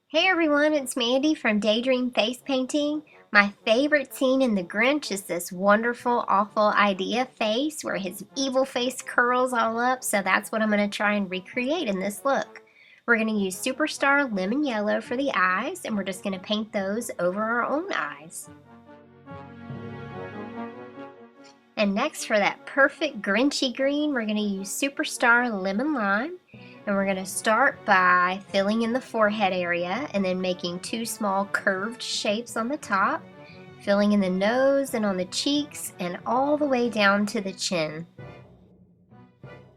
Hey everyone, it's Mandy from Daydream Face Painting. My favorite scene in The Grinch is this wonderful, awful idea face where his evil face curls all up, so that's what I'm going to try and recreate in this look. We're going to use Superstar Lemon Yellow for the eyes, and we're just going to paint those over our own eyes. And next, for that perfect Grinchy green, we're going to use Superstar Lemon Lime. And we're going to start by filling in the forehead area and then making two small curved shapes on the top, filling in the nose and on the cheeks and all the way down to the chin.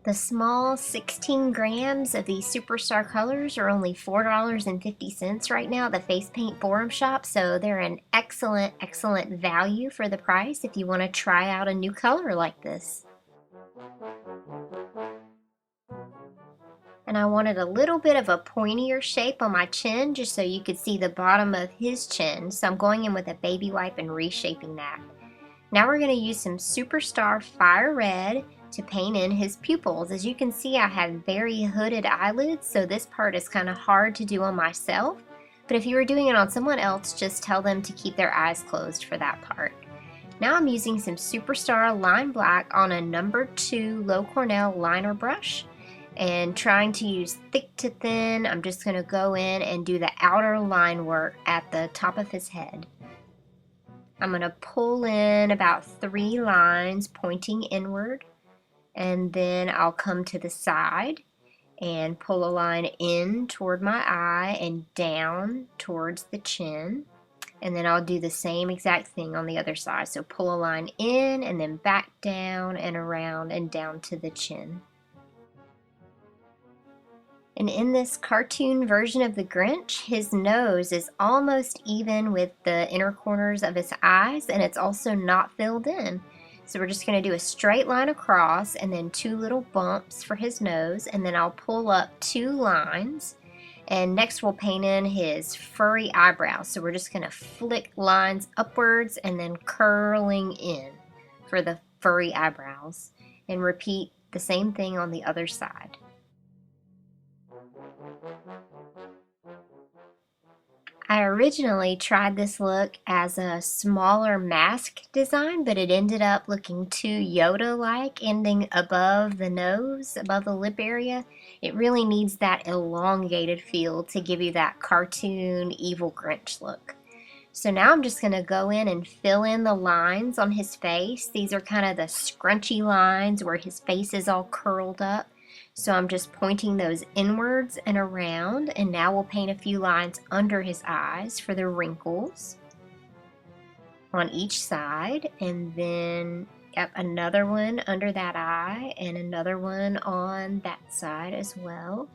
The small 16 grams of these Superstar colors are only $4.50 right now at the Face Paint Forum shop, so they're an excellent, excellent value for the price if you want to try out a new color like this. And I wanted a little bit of a pointier shape on my chin just so you could see the bottom of his chin. So I'm going in with a baby wipe and reshaping that. Now we're going to use some Superstar Fire Red to paint in his pupils. As you can see, I have very hooded eyelids, so this part is kind of hard to do on myself. But if you were doing it on someone else, just tell them to keep their eyes closed for that part. Now I'm using some Superstar Line Black on a number 2 Low Cornell liner brush. And trying to use thick to thin, I'm just going to go in and do the outer line work at the top of his head. I'm going to pull in about 3 lines pointing inward, and then I'll come to the side and pull a line in toward my eye and down towards the chin. And then I'll do the same exact thing on the other side. So pull a line in and then back down and around and down to the chin. And in this cartoon version of the Grinch, his nose is almost even with the inner corners of his eyes, and it's also not filled in. So we're just going to do a straight line across and then 2 little bumps for his nose, and then I'll pull up 2 lines. And next we'll paint in his furry eyebrows. So we're just going to flick lines upwards and then curling in for the furry eyebrows. And repeat the same thing on the other side. I originally tried this look as a smaller mask design, but it ended up looking too Yoda-like, ending above the nose, above the lip area. It really needs that elongated feel to give you that cartoon evil Grinch look. So now I'm just going to go in and fill in the lines on his face. These are kind of the scrunchy lines where his face is all curled up. So I'm just pointing those inwards and around, and now we'll paint a few lines under his eyes for the wrinkles on each side, and then another one under that eye and another one on that side as well.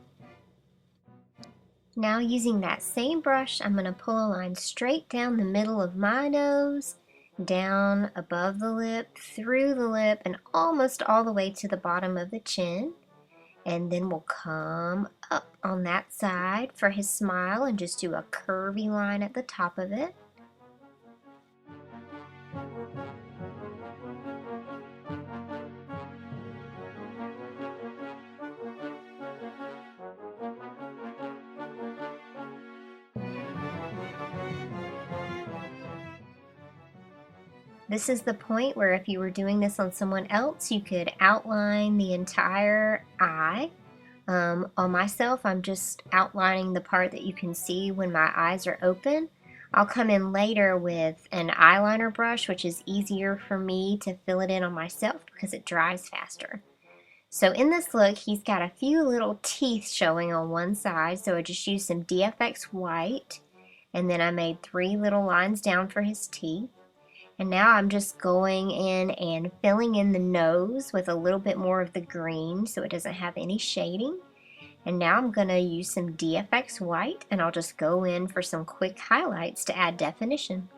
Now using that same brush, I'm going to pull a line straight down the middle of my nose, down above the lip, through the lip, and almost all the way to the bottom of the chin. And then we'll come up on that side for his smile and just do a curvy line at the top of it. This is the point where if you were doing this on someone else, you could outline the entire eye. On myself, I'm just outlining the part that you can see when my eyes are open. I'll come in later with an eyeliner brush, which is easier for me to fill it in on myself because it dries faster. So in this look, he's got a few little teeth showing on one side, so I just used some DFX white, and then I made 3 little lines down for his teeth. And now I'm just going in and filling in the nose with a little bit more of the green so it doesn't have any shading. And now I'm going to use some DFX white, and I'll just go in for some quick highlights to add definition.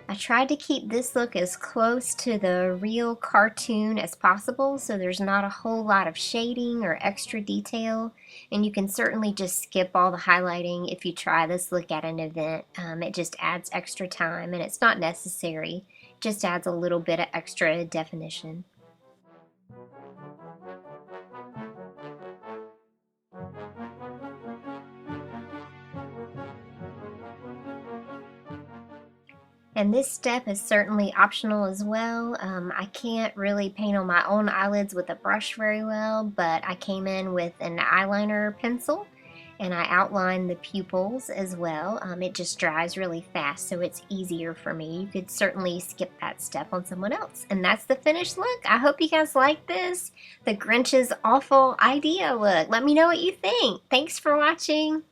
I tried to keep this look as close to the real cartoon as possible, so there's not a whole lot of shading or extra detail, and you can certainly just skip all the highlighting if you try this look at an event. It just adds extra time, and it's not necessary. It just adds a little bit of extra definition. And this step is certainly optional as well. I can't really paint on my own eyelids with a brush very well, but I came in with an eyeliner pencil and I outlined the pupils as well. It just dries really fast, so it's easier for me. You could certainly skip that step on someone else. And that's the finished look. I hope you guys like this. The Grinch's awful idea look. Let me know what you think. Thanks for watching.